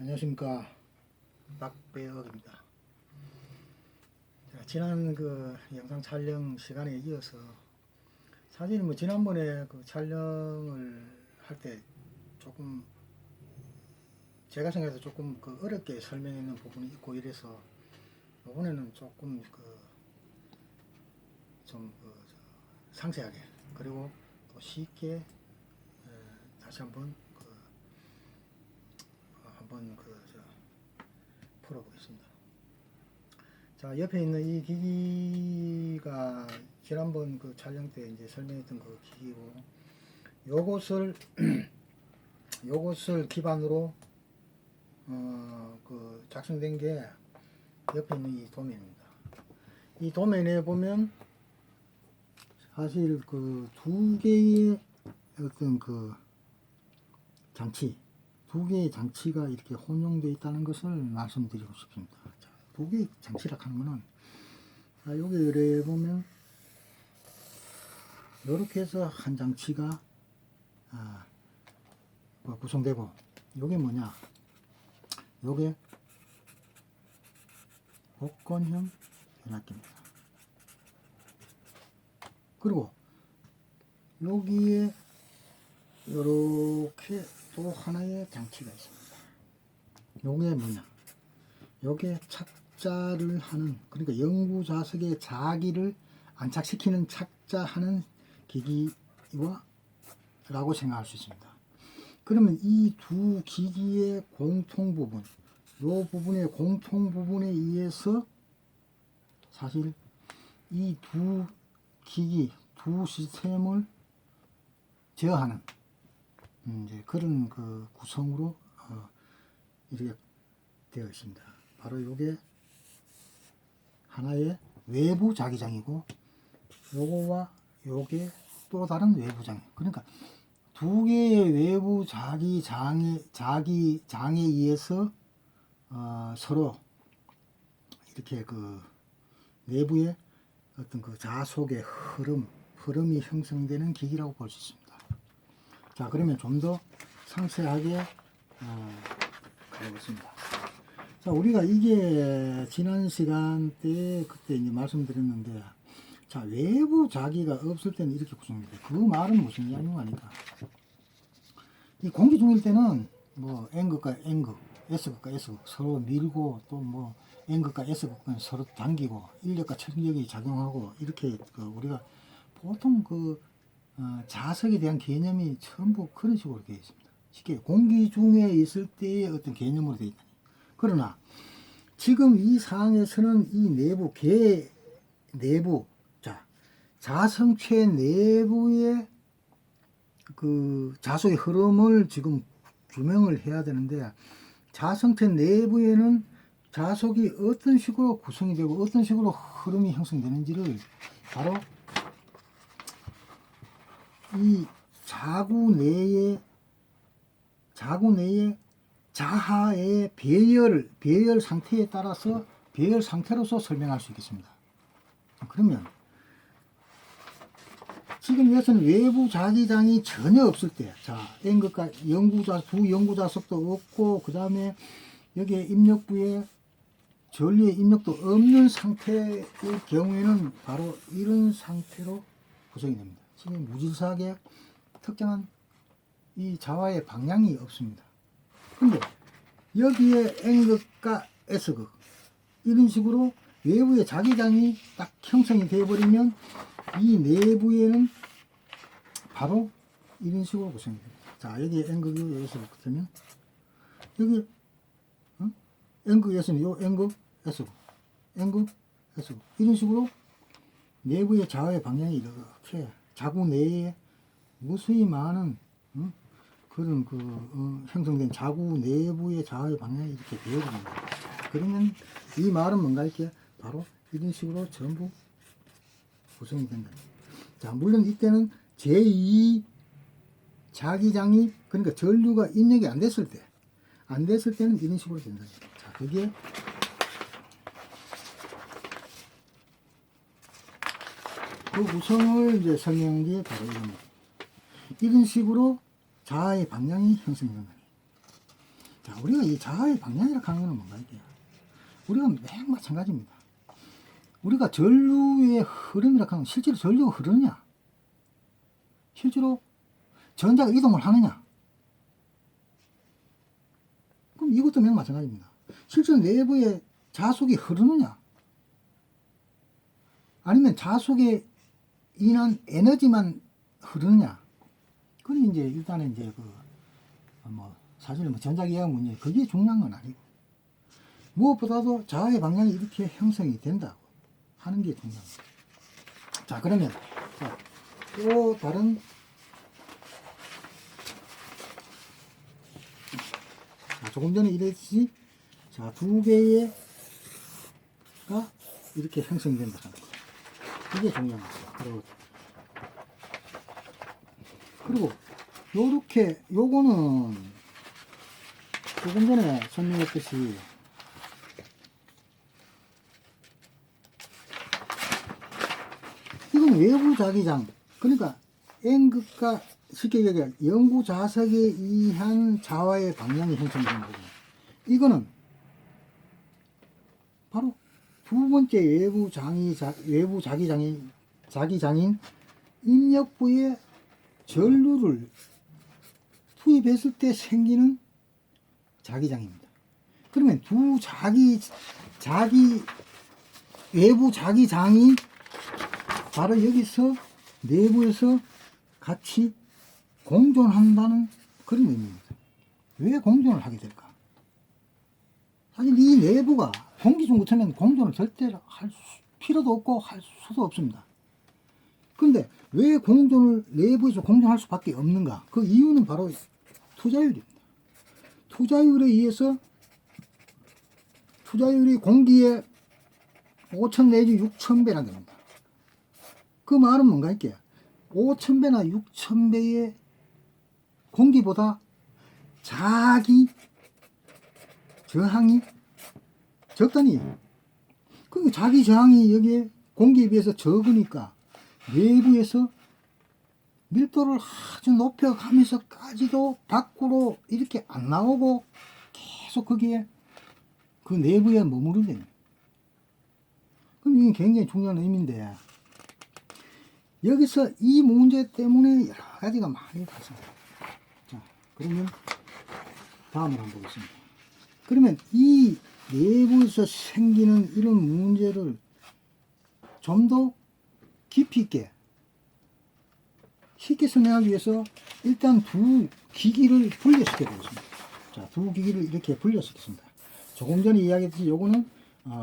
안녕하십니까, 박배혁입니다. 지난 그 영상 촬영 시간에 이어서 사실 뭐 지난번에 그 촬영을 할 때 조금 제가 생각해서 조금 그 어렵게 설명했는 부분이 있고 이래서 이번에는 조금 좀 상세하게 그리고 또 쉽게 다시 한번 풀어보겠습니다. 자, 옆에 있는 이 기기가 지난번 그 촬영 때 이제 설명했던 그 기기고, 요것을 기반으로 그 작성된 게 옆에 있는 이 도면입니다. 이 도면에 보면 사실 그 두 개의 어떤 그 장치, 두 개의 장치가 이렇게 혼용되어 있다는 것을 말씀드리고 싶습니다. 자, 두 개의 장치라 하는 거는, 자, 여기 의뢰해 보면 이렇게 해서 한 장치가 구성되고, 요게 뭐냐, 요게 복권형 변압기입니다. 그리고 여기에 이렇게 또 하나의 장치가 있습니다. 요게 뭐냐, 요게 착자를 하는, 그러니까 연구 좌석에 자기를 안착시키는 착자하는 기기와 라고 생각할 수 있습니다. 그러면 이 두 기기의 공통 부분, 요 부분의 공통 부분에 의해서 사실 이 두 기기, 두 시스템을 제어하는 이제 그런 그 구성으로 이렇게 되어 있습니다. 바로 요게 하나의 외부 자기장이고, 요거와 요게 또 다른 외부 장애. 그러니까 두 개의 외부 자기장에 의해서 서로 이렇게 그 내부의 어떤 그 자속의 흐름이 형성되는 기기라고 볼 수 있습니다. 자, 그러면 좀 더 상세하게 가보겠습니다. 자, 우리가 이게 지난 시간대에 그때 이제 말씀드렸는데, 자, 외부 자기가 없을 때는 이렇게 구성됩니다. 그 말은 무슨 이야기가 아닐까? 이 공기 중일 때는 뭐 N극과 N극, S극과 S극 서로 밀고, 또 뭐 N극과 S극은 서로 당기고, 인력과 천력이 작용하고, 이렇게 우리가 보통 자석에 대한 개념이 전부 그런 식으로 되어 있습니다. 쉽게 공기 중에 있을 때의 어떤 개념으로 되어 있다. 그러나 지금 이 상황에서는 이 내부, 자, 자성체 내부의 그 자속의 흐름을 지금 규명을 해야 되는데, 자성체 내부에는 자속이 어떤 식으로 구성이 되고 어떤 식으로 흐름이 형성되는지를 바로 이 자구 내의 자하의 배열 상태에 따라서 배열 상태로서 설명할 수 있겠습니다. 그러면 지금 여기서는 외부 자기장이 전혀 없을 때, 자, N극과 두 연구자석도 없고, 그 다음에 여기에 입력부에 전류의 입력도 없는 상태의 경우에는 바로 이런 상태로 구성이 됩니다. 지금 무질서하게 특정한 이 자화의 방향이 없습니다. 근데 여기에 N극과 S극 이런 식으로 외부의 자기장이 딱 형성이 되어버리면 이 내부에는 바로 이런 식으로 구성이 됩니다. 자, 여기에 N극이 여기서 붙으면 여기 N극에서는 요 N극, S극, N극, S극 이런 식으로 내부의 자화의 방향이 이렇게 자구 내에 무수히 많은 그런 형성된 자구 내부의 자화의 방향이 이렇게 되어집니다. 그러면 이 말은 뭔가 이렇게 바로 이런 식으로 전부 구성이 된다. 자, 물론 이때는 제2 자기장이, 그러니까 전류가 입력이 안 됐을 때는 이런 식으로 된다. 자, 그게 그 구성을 이제 설명한 게 바로 이겁니다. 이런 식으로 자아의 방향이 형성된다. 자, 우리가 이 자아의 방향이라고 하는 것은 뭔가 이게 우리가 매우 마찬가지입니다. 우리가 전류의 흐름이라고 하는 건 실제로 전류가 흐르느냐? 실제로 전자가 이동을 하느냐? 그럼 이것도 매우 마찬가지입니다. 실제로 내부에 자속이 흐르느냐? 아니면 자속에 인한 에너지만 흐르느냐? 그건 이제 일단은 이제 사실 전자기학 문제 그게 중요한 건 아니고 무엇보다도 자아의 방향이 이렇게 형성이 된다고 하는 게 중요합니다. 자, 그러면 또 다른 조금 전에 이랬듯이 두 개의 가 이렇게 형성이 된다. 이게 중요합니다. 그리고 요렇게 요거는 조금 전에 설명했듯이 이건 외부 자기장, 그러니까 N극과 쉽게 얘기하면 영구 자석에 의한 자와의 방향이 형성되는 거고, 이거는 바로 두 번째 외부 자기장인 입력부에 전류를 투입했을 때 생기는 자기장입니다. 그러면 외부 자기장이 바로 여기서 내부에서 같이 공존한다는 그런 의미입니다. 왜 공존을 하게 될까? 사실 이 내부가 공기 중 같으면 공존을 절대 할 필요도 없고 할 수도 없습니다. 근데 왜 내부에서 공존할 수밖에 없는가? 그 이유는 바로 투자율입니다. 투자율에 의해서 투자율이 공기의 5,000 내지 6,000배나 됩니다. 그 말은 뭔가 할게요. 5,000배나 6,000배의 공기보다 자기 저항이 적다니. 그 자기 저항이 여기에 공기에 비해서 적으니까 내부에서 밀도를 아주 높여가면서까지도 밖으로 이렇게 안 나오고 계속 거기에 그 내부에 머무르게. 그럼 이게 굉장히 중요한 의미인데, 여기서 이 문제 때문에 여러 가지가 많이 발생합니다. 자, 그러면 다음을 한번 보겠습니다. 그러면 이 내부에서 생기는 이런 문제를 좀 더 깊이 있게 쉽게 설명하기 위해서 일단 두 기기를 분리시켜 보겠습니다. 자, 두 기기를 이렇게 분리시켰습니다. 조금 전에 이야기했듯이 요거는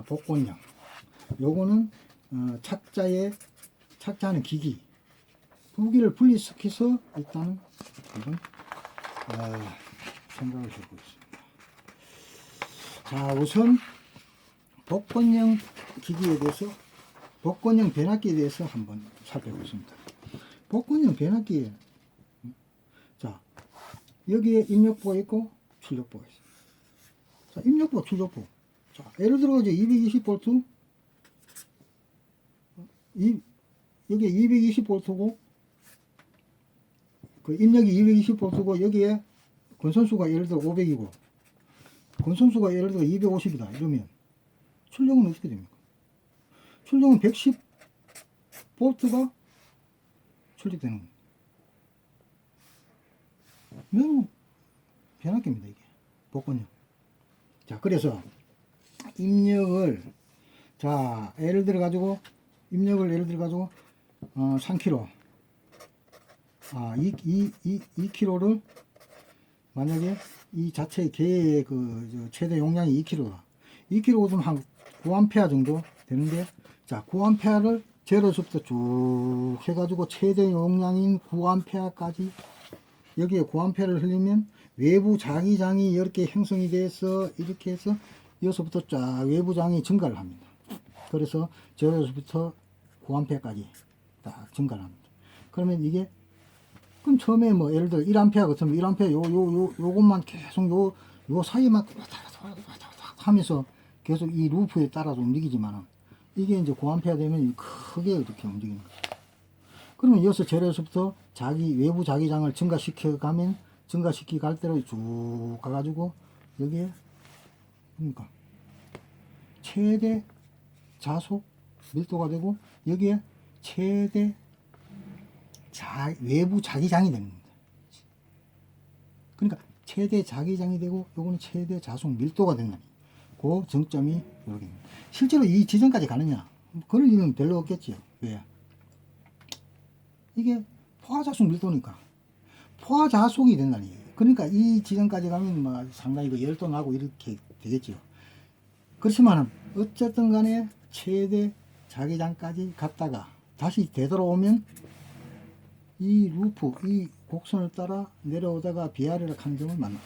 복권형, 요거는 착자하는 기기, 두 개를 분리시켜서 일단은 이건 생각을 해보겠습니다. 자, 우선 복권형 기기에 대해서, 복권형 변압기에 대해서 한번 살펴보겠습니다. 복권형 변압기에, 자, 여기에 입력부가 있고 출력부가 있습니다. 자, 입력부, 출력부. 자, 예를 들어 220V, 여기에 220V고, 그 입력이 220V고, 여기에 건선수가 예를 들어 500이고, 건선수가 예를 들어 250이다. 이러면 출력은 어떻게 됩니까? 출력은 110V가 출력되는 겁니다. 매우 변압기입니다, 이게. 복권형. 자, 그래서 입력을, 자, 예를 들어 가지고 3kg, 2kg를 만약에 이 자체의 개의 최대 용량이 2kg다. 2kg면 한 9A 정도 되는데, 자, 9A를 제로부터 쭉 해가지고 최대 용량인 9A까지, 여기에 9A를 흘리면 외부 자기장이 이렇게 형성이 돼서 이렇게 해서 여기서부터 쫙 외부장이 증가를 합니다. 그래서 제로부터 9A까지 딱 증가를 합니다. 그러면 이게, 그럼 처음에 예를 들어 1A 같으면 1A 요것만 계속 요 사이만 하면서 계속 이 루프에 따라서 움직이지만, 이게 이제 9A 되면 크게 이렇게 움직이는 거죠. 그러면 여기서 제로에서부터 외부 자기장을 증가시켜 갈 대로 쭉 가가지고 여기에 뭡니까? 최대 자속 밀도가 되고 여기에 최대 외부 자기장이 되는 겁니다. 그러니까 최대 자기장이 되고 요거는 최대 자속 밀도가 된다. 그 정점이 이렇게. 실제로 이 지점까지 가느냐? 그럴 일은 별로 없겠지요. 왜? 이게 포화자속 밀도니까 포화자속이 된다는 얘기예요. 그러니까 이 지점까지 가면 뭐 상당히 그 열도 나고 이렇게 되겠지요. 그렇지만 어쨌든 간에 최대 자기장까지 갔다가 다시 되돌아오면 이 루프, 이 곡선을 따라 내려오다가 비아르락 한 점을 만납니다.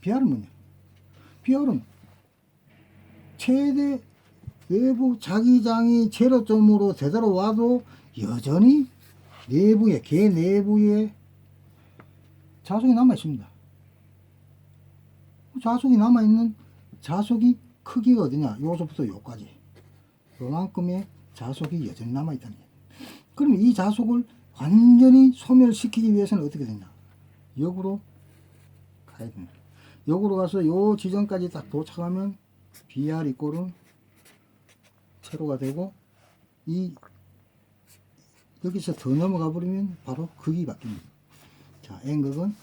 비아르는 뭐냐? 비아르는 최대 외부 자기장이 제로점으로 되돌아와도 여전히 내부에, 개 내부에 자속이 남아있습니다. 자속이 남아있는 자속이 크기가 어디냐? 요소부터 요까지. 요만큼의 자속이 여전히 남아있다는 얘기예요. 그러면 이 자속을 완전히 소멸시키기 위해서는 어떻게 되냐? 역으로 가야 됩니다. 역으로 가서 요 지점까지 딱 도착하면 BR 이꼴은 세로가 되고 여기서 더 넘어가 버리면 바로 극이 바뀝니다. 자, N극은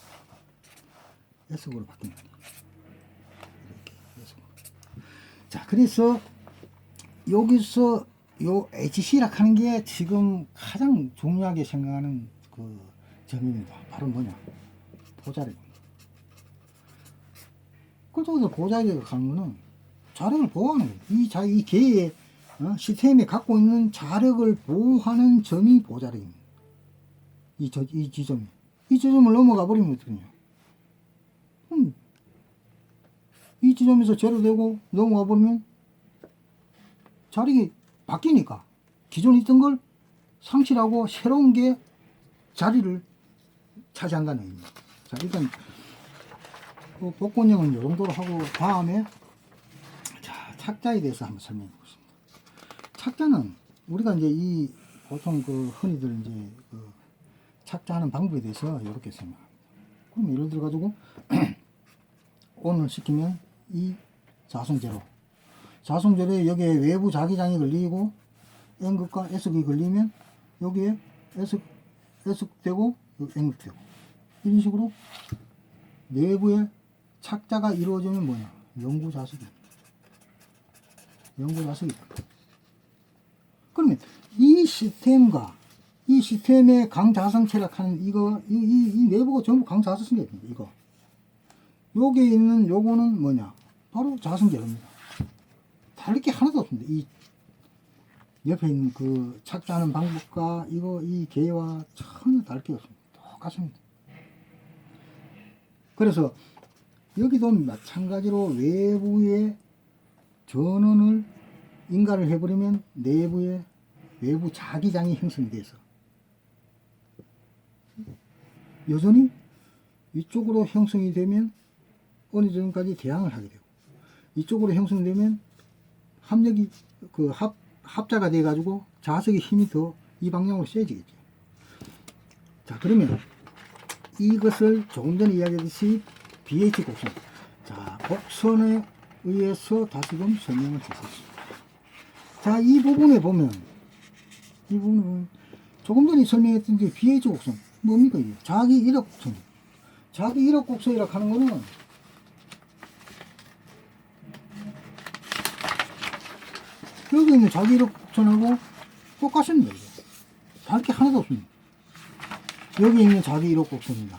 S극으로 바뀝니다. 이렇게 S극으로. 자, 그래서 여기서 요 HC락 하는 게 지금 가장 중요하게 생각하는 그 점입니다. 바로 뭐냐? 보자력입니다. 그쪽에서 보자력을 가는 거는 자력을 보호하는 거예요. 이 개의 시스템이 갖고 있는 자력을 보호하는 점이 보자력입니다. 이 지점이. 이 지점을 넘어가 버리면 어떡하냐? 이 지점에서 제로되고 넘어가 버리면 자력이 바뀌니까 기존에 있던 걸 상실하고 새로운 게 자리를 차지한다는 얘기입니다. 자, 일단 복권형은 이 정도로 하고 다음에 자, 착자에 대해서 한번 설명해 보겠습니다. 착자는 우리가 이제 보통 그 흔히들 이제 그 착자하는 방법에 대해서 이렇게 설명합니다. 그럼 예를 들어 가지고 ON을 시키면 이 자성제로에 여기에 외부 자기장이 걸리고 N극과 S극이 걸리면 여기에 S극 되고 N극 되고 이런 식으로 내부에 착자가 이루어지면 뭐냐? 영구자석이. 그러면 이 시스템과 이 시스템의 강자성 체락하는 이 내부가 전부 강자성체입니다. 이거. 여기에 있는 요거는 뭐냐? 바로 자성제로입니다. 다를 게 하나도 없습니다. 이 옆에 있는 그 착자하는 방법과 이 개와 전혀 다를 게 없습니다. 똑같습니다. 그래서 여기도 마찬가지로 외부의 전원을 인가를 해버리면 내부에 외부 자기장이 형성이 돼서 여전히 이쪽으로 형성이 되면 어느 정도까지 대항을 하게 되고 이쪽으로 형성되면 합력이 합자가 돼 가지고 자석의 힘이 더 이 방향으로 세지겠죠. 자, 그러면 이것을 조금 전에 이야기했듯이 BH 곡선. 자, 곡선에 의해서 다시금 설명을 드리겠습니다. 자, 이 부분에 보면 조금 전에 설명했던 게 BH 곡선. 뭡니까 이게? 자기 이력 곡선. 자기 이력 곡선이라고 하는 거는 여기 있는 자기 이력 곡선하고 똑같습니다. 이게. 다를 게 하나도 없습니다. 여기 있는 자기 이력 곡선이다.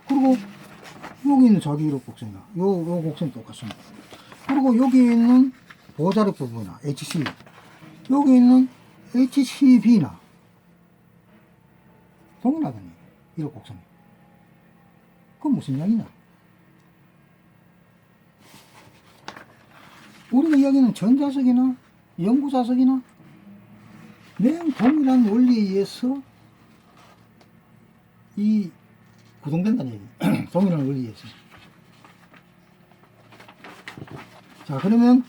그리고 여기 있는 자기 이력 곡선이다. 요 곡선이 똑같습니다. 그리고 여기 있는 보자력 부분이나 HC, 여기 있는 HCB나 동일하다는 얘기예요. 이력 곡선이. 그건 무슨 이야기냐? 우리가 이야기하는 전자석이나 영구자석이나 매우 동일한 원리에 의해서 구동된다는 얘기예요. 동일한 원리에 의해서. 자, 그러면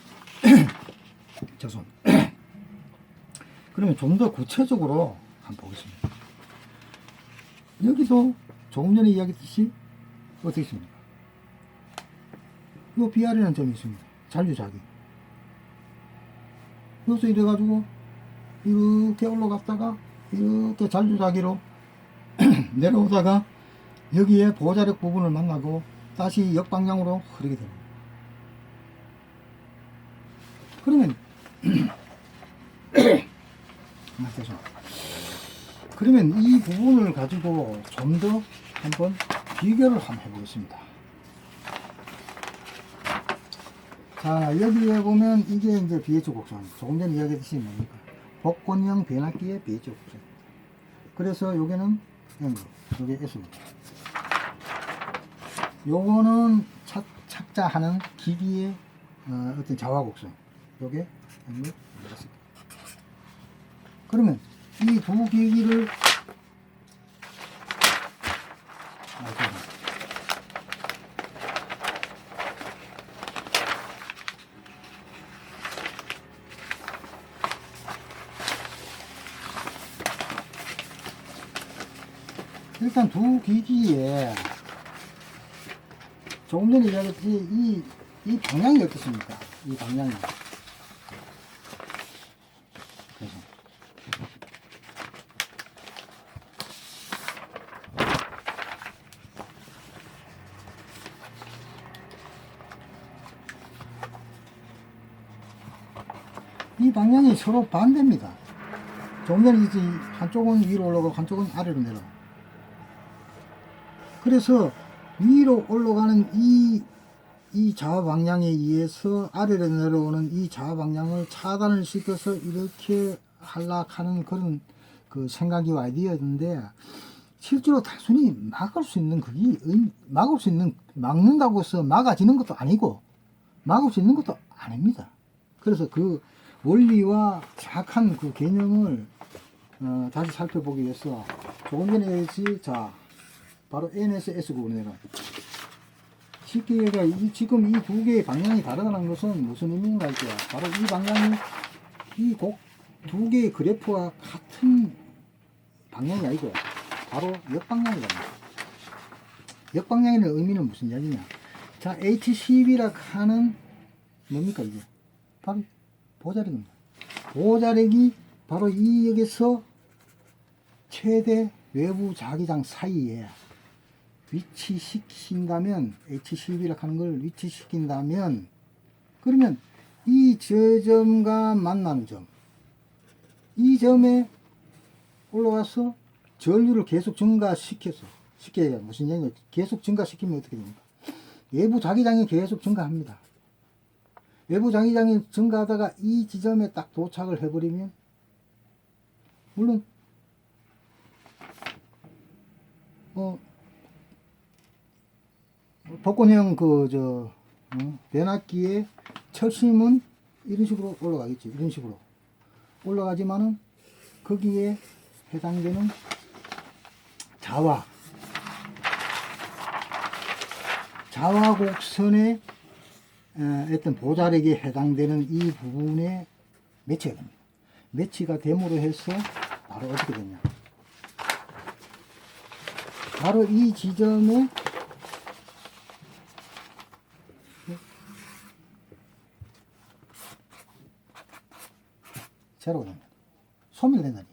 그러면 좀 더 구체적으로 한번 보겠습니다. 여기도 조금 전에 이야기했듯이 어떻게 있습니까? 요 BR이라는 점이 있습니다. 잔류자기. 여기서 이래가지고 이렇게 올라갔다가 이렇게 잔류자기로 내려오다가 여기에 보자력 부분을 만나고 다시 역방향으로 흐르게 됩니다. 그러면 그러면 이 부분을 가지고 좀 더 한번 비교를 한번 해보겠습니다. 자, 여기에 보면 이게 이제 BH 곡선. 조금 전에 이야기했듯이 뭡니까? 복권형 변압기의 BH 곡선. 그래서 요게는 요게 S입니다. 요거는 착자하는 기기의 어떤 자화 곡선. 요게 M이 되겠습니다. 그러면 이 두 기기를 일단 두 기기에 조금 전에 이야기했듯이 이 방향이 어떻습니까? 이 방향이. 그래서 이 방향이 서로 반대입니다. 조금 전에 이제 한쪽은 위로 올라가고 한쪽은 아래로 내려가고. 그래서 위로 올라가는 이 좌 방향에 의해서 아래로 내려오는 이 좌 방향을 차단을 시켜서 이렇게 하락하는 그런 그 생각이와 아이디어인데, 실제로 단순히 막을 수 있는 막는다고 해서 막아지는 것도 아니고 막을 수 있는 것도 아닙니다. 그래서 그 원리와 정확한 그 개념을 다시 살펴보기 위해서 조금 전에 얘기했지, 자, 바로 NSS 구분해라. 쉽게 얘기해, 지금 이 두 개의 방향이 다르다는 것은 무슨 의미인가 할 때야. 바로 이 방향이 이 두 개의 그래프와 같은 방향이 아니고 바로 역방향이라는 거야. 역방향이라는 의미는 무슨 이야기냐. 자, HCB라 하는 뭡니까 이게? 바로 보자력입니다. 보자력이 바로 이 역에서 최대 외부 자기장 사이에 위치시킨다면, HCB라 하는 걸 위치시킨다면, 그러면 이 저점과 만나는 점, 이 점에 올라와서 전류를 계속 증가시켜서, 쉽게 얘기하면 무슨 얘기냐, 계속 증가시키면 어떻게 됩니까? 외부 자기장이 계속 증가합니다. 외부 자기장이 증가하다가 이 지점에 딱 도착을 해버리면, 물론 복권형 변압기의 철심은 이런 식으로 올라가겠지. 이런 식으로 올라가지만은 거기에 해당되는 자화 곡선의 어떤 보자력에 해당되는 이 부분에 매치가 됩니다. 매치가 됨으로 해서 바로 어떻게 되냐, 바로 이 지점에 제로가 됩니다. 소멸된다니.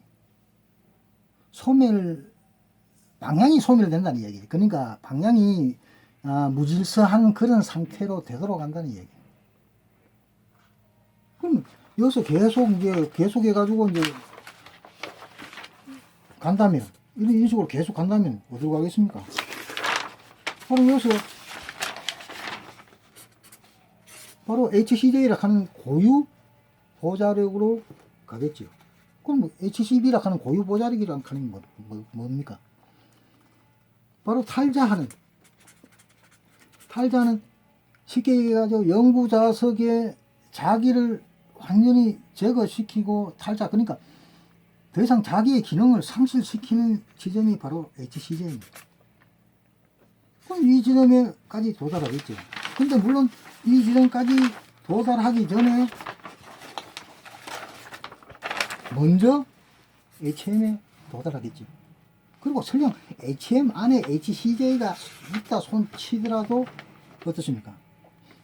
방향이 소멸된다는 얘기예요. 그러니까 방향이 무질서한 그런 상태로 되돌아간다는 얘기예요. 그럼 여기서 계속 해가지고 이제 간다면, 이런 식으로 계속 간다면 어디로 가겠습니까? 바로 여기서 바로 HCJ라 하는 고유 보자력으로 가겠죠. 그럼 HCB라 하는 고유 보자력이라는 하는 뭡니까? 바로 탈자는 쉽게 얘기해가지고 영구자석의 자기를 완전히 제거시키고 그러니까 더 이상 자기의 기능을 상실시키는 지점이 바로 HCJ입니다. 그럼 이 지점에까지 도달하겠죠. 근데 물론 이 지점까지 도달하기 전에 먼저 HM에 도달하겠죠. 그리고 설령 HM 안에 HCJ가 있다 손 치더라도 어떻습니까?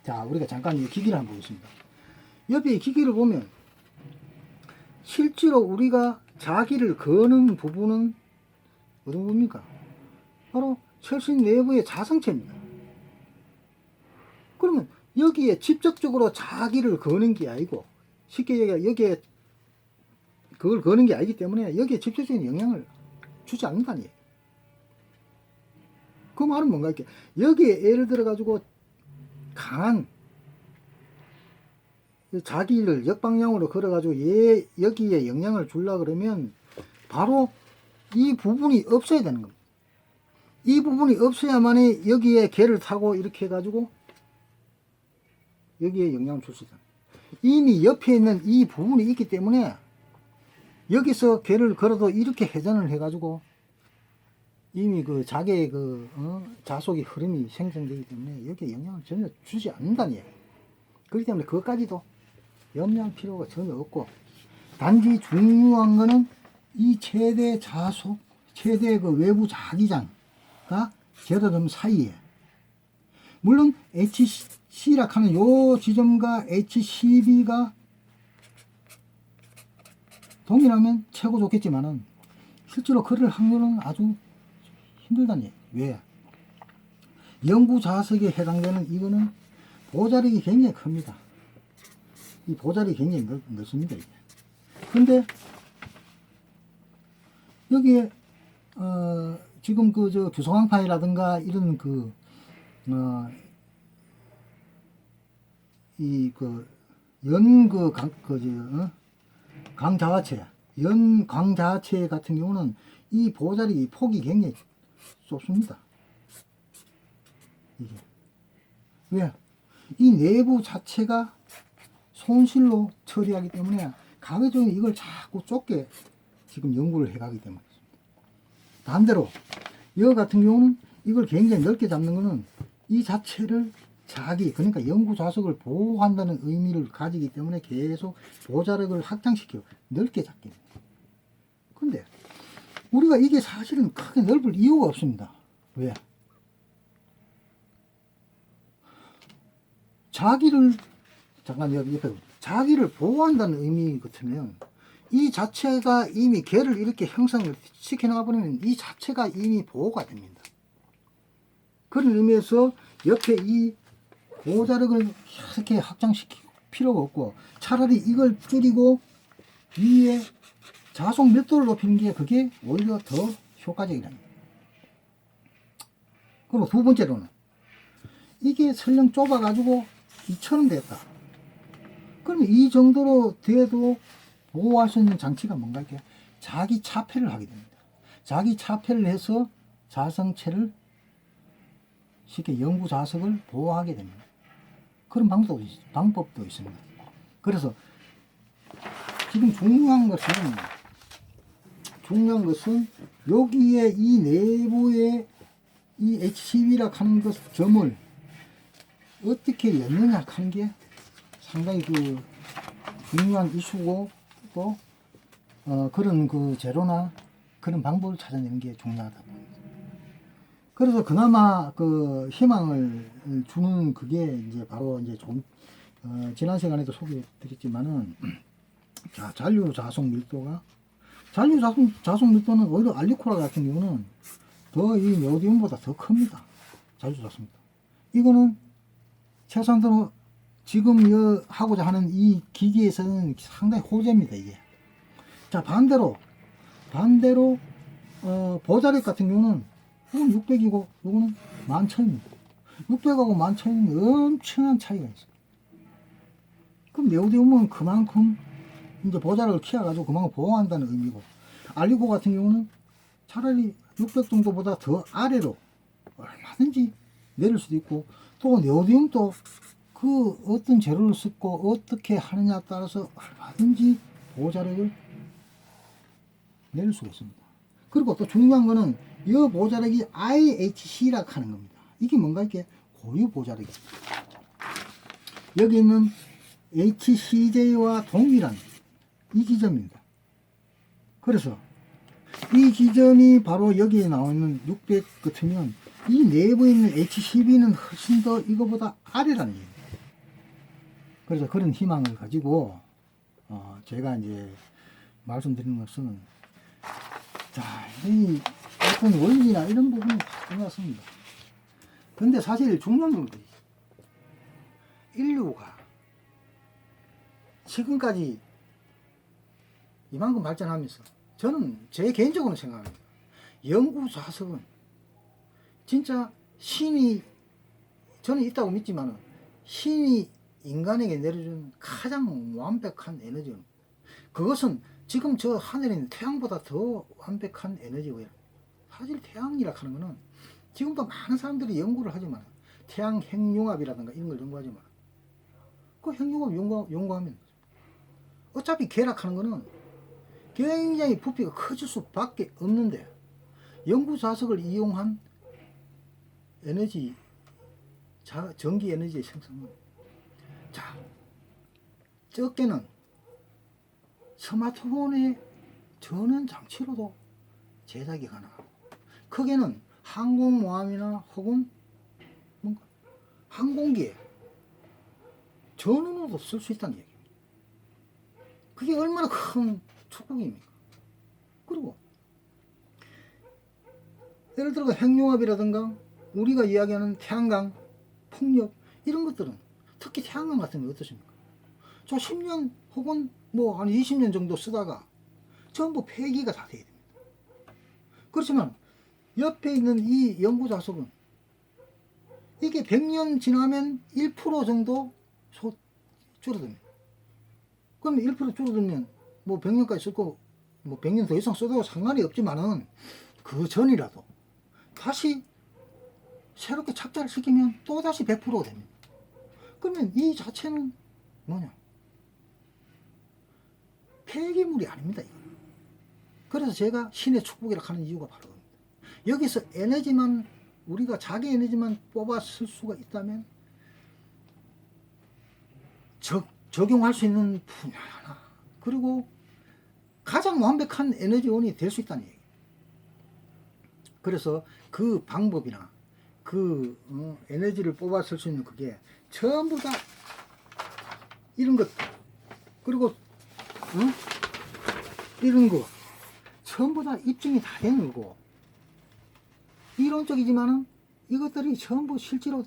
자, 우리가 잠깐 이 기기를 한번 보겠습니다. 옆에 이 기기를 보면 실제로 우리가 자기를 거는 부분은 어떤 부분입니까? 바로 철심 내부의 자성체입니다. 그러면 여기에 직접적으로 자기를 거는 게 아니고, 쉽게 얘기하면 여기에 그걸 거는 게 아니기 때문에 여기에 직접적인 영향을 주지 않는다는 얘기예요. 그 말은 뭔가 이렇게 여기에 예를 들어 가지고 강한 자기를 역방향으로 걸어 가지고 여기에 영향을 주려 그러면 바로 이 부분이 없어야 되는 겁니다. 이 부분이 없어야만이 여기에 개를 타고 이렇게 해 가지고 여기에 영향을 줄 수 있다. 이미 옆에 있는 이 부분이 있기 때문에 여기서 개를 걸어도 이렇게 회전을 해 가지고 이미 그 자기의 자속의 흐름이 생성되기 때문에 여기에 영향을 전혀 주지 않는다는 얘기예요. 그렇기 때문에 그것까지도 염려할 필요가 전혀 없고, 단지 중요한 거는 이 최대 자속, 최대 그 외부 자기장과 제로점 사이에, 물론 HC라 하는 요 지점과 HCB가 동일하면 최고 좋겠지만은 실제로 그럴 확률은 아주 힘들다는 얘기예요. 왜? 영구 자석에 해당되는 이거는 보자력이 굉장히 큽니다. 이 보자력이 굉장히 넓습니다. 이게. 근데 여기에 지금 저 규소광파이라든가 이런 강자화체, 연강자화체 같은 경우는 이 보자력이 폭이 굉장히 좁습니다. 이게. 왜? 이 내부 자체가 손실로 처리하기 때문에 가급적이면 이걸 자꾸 좁게 지금 연구를 해가기 때문에. 반대로, 여 같은 경우는 이걸 굉장히 넓게 잡는 것은 이 자체를 그러니까 연구 좌석을 보호한다는 의미를 가지기 때문에 계속 보자력을 확장시켜 넓게 잡게 됩니다. 근데 우리가 이게 사실은 크게 넓을 이유가 없습니다. 왜? 자기를 보호한다는 의미 같으면 이 자체가 이미 개를 이렇게 형성을 시켜나가버리면 이 자체가 이미 보호가 됩니다. 그런 의미에서 옆에 이 보호자력을 이렇게 확장시킬 필요가 없고, 차라리 이걸 줄이고 위에 자속 밀도를 높이는 게 그게 오히려 더 효과적이랍니다. 그리고 두 번째로는 이게 설령 좁아가지고 이처럼 됐다. 그러면 이 정도로 돼도 보호할 수 있는 장치가 뭔가 이렇게 자기 차폐를 하게 됩니다. 자기 차폐를 해서 자성체를 쉽게 영구 자석을 보호하게 됩니다. 그런 방법도 있습니다. 그래서 지금 중요한 것은 여기에 이 내부에 이 HCB라 하는 점을 어떻게 엮느냐 하는 게 상당히 중요한 이슈고, 또 그런 재료나 그런 방법을 찾아내는 게 중요하다. 그래서 그나마 희망을 주는 그게 이제 바로 이제 지난 시간에도 소개해드렸지만은, 자, 잔류 자속 밀도는 오히려 알리코라 같은 경우는 더 이 네오디움보다 더 큽니다. 잔류 자속 밀도. 이거는 최소한으로 지금 하고자 하는 이 기기에서는 상당히 호재입니다, 이게. 자, 반대로 보자력 같은 경우는 이건 600이고 이거는 11,000입니다. 600하고 11,000은 엄청난 차이가 있어요. 그럼 네오디움은 그만큼 이제 보자력을 키워가지고 그만큼 보호한다는 의미고, 알리코 같은 경우는 차라리 600 정도보다 더 아래로 얼마든지 내릴 수도 있고, 또 네오디움도 그 어떤 재료를 쓰고 어떻게 하느냐에 따라서 얼마든지 보호자력을 내릴 수가 있습니다. 그리고 또 중요한 거는 이 보호자력이 IHC라 하는 겁니다. 이게 뭔가 이렇게 고유 보호자력입니다. 여기 있는 HCJ와 동일한 이 지점입니다. 그래서 이 지점이 바로 여기에 나와 있는 600 같으면 이 내부에 있는 HCB는 훨씬 더 이거보다 아래라는 얘기입니다. 그래서 그런 희망을 가지고 제가 이제 말씀드리는 것은 자, 이 어떤 원리나 이런 부분이 다 끝났습니다. 근데 사실 중요한 건 뭐지? 인류가 지금까지 이만큼 발전하면서 저는 제 개인적으로 생각합니다. 영구 좌석은 진짜 신이 저는 있다고 믿지만 신이 인간에게 내려준 가장 완벽한 에너지입니다. 그것은 지금 저 하늘에 있는 태양보다 더 완벽한 에너지고요. 사실 태양이라 하는 것은 지금도 많은 사람들이 연구를 하지만 태양 핵융합이라든가 이런 걸 연구하지만 그 핵융합 연구하면 어차피 계락하는 것은 굉장히 부피가 커질 수밖에 없는데 영구 자석을 이용한 에너지 전기 에너지의 생성은 자 적게는 스마트폰의 전원 장치로도 제작이 가능하고 크게는 항공모함이나 혹은 뭔가 항공기에 전원으로도 쓸 수 있다는 얘기입니다. 그게 얼마나 큰 축복입니까? 그리고 예를 들어 핵융합이라든가 우리가 이야기하는 태양광, 풍력 이런 것들은 특히 태양광 같은 게 어떠십니까? 저 10년 혹은 뭐 한 20년 정도 쓰다가 전부 폐기가 다 돼야 됩니다. 그렇지만 옆에 있는 이 연구 자석은 이게 100년 지나면 1% 정도 줄어듭니다. 그럼 1% 줄어들면 뭐 100년까지 쓸 거 뭐 100년 더 이상 써도 상관이 없지만은 그 전이라도 다시 새롭게 착자를 시키면 또다시 100%가 됩니다. 그러면 이 자체는 뭐냐? 폐기물이 아닙니다. 이거는. 그래서 제가 신의 축복이라 하는 이유가 바로 겁니다. 여기서 에너지만 우리가 자기 에너지만 뽑아 쓸 수가 있다면 적용할 수 있는 분야 하나 그리고 가장 완벽한 에너지원이 될 수 있다는 얘기예요. 그래서 그 방법이나 그 에너지를 뽑아 쓸 수 있는 그게 전부 다 이런 것 그리고 이런 거 전부 다 입증이 다 되는 거고 이론적이지만은 이것들이 전부 실제로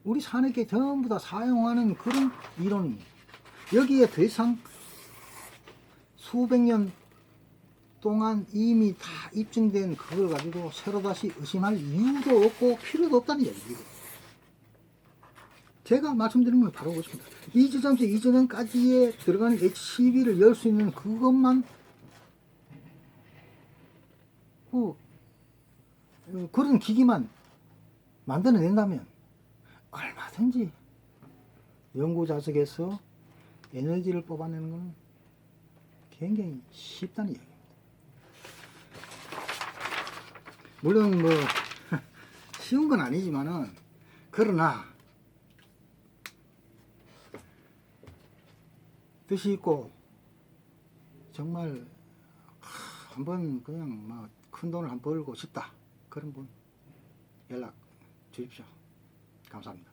우리 산업계 전부 다 사용하는 그런 이론입니다. 여기에 더 이상 수백 년 동안 이미 다 입증된 그걸 가지고 새로 다시 의심할 이유도 없고 필요도 없다는 얘기입니다. 제가 말씀드린 건 바로 그렇습니다. 이 지점에서 이 지점까지에 들어가는 HCB를 열 수 있는 그것만 그런 기기만 만들어낸다면 얼마든지 연구 자석에서 에너지를 뽑아내는 건 굉장히 쉽다는 얘기입니다. 물론 뭐 쉬운 건 아니지만은 그러나 뜻이 있고 정말 한번 그냥 막 큰 돈을 한번 벌고 싶다 그런 분 연락 주십시오. 감사합니다.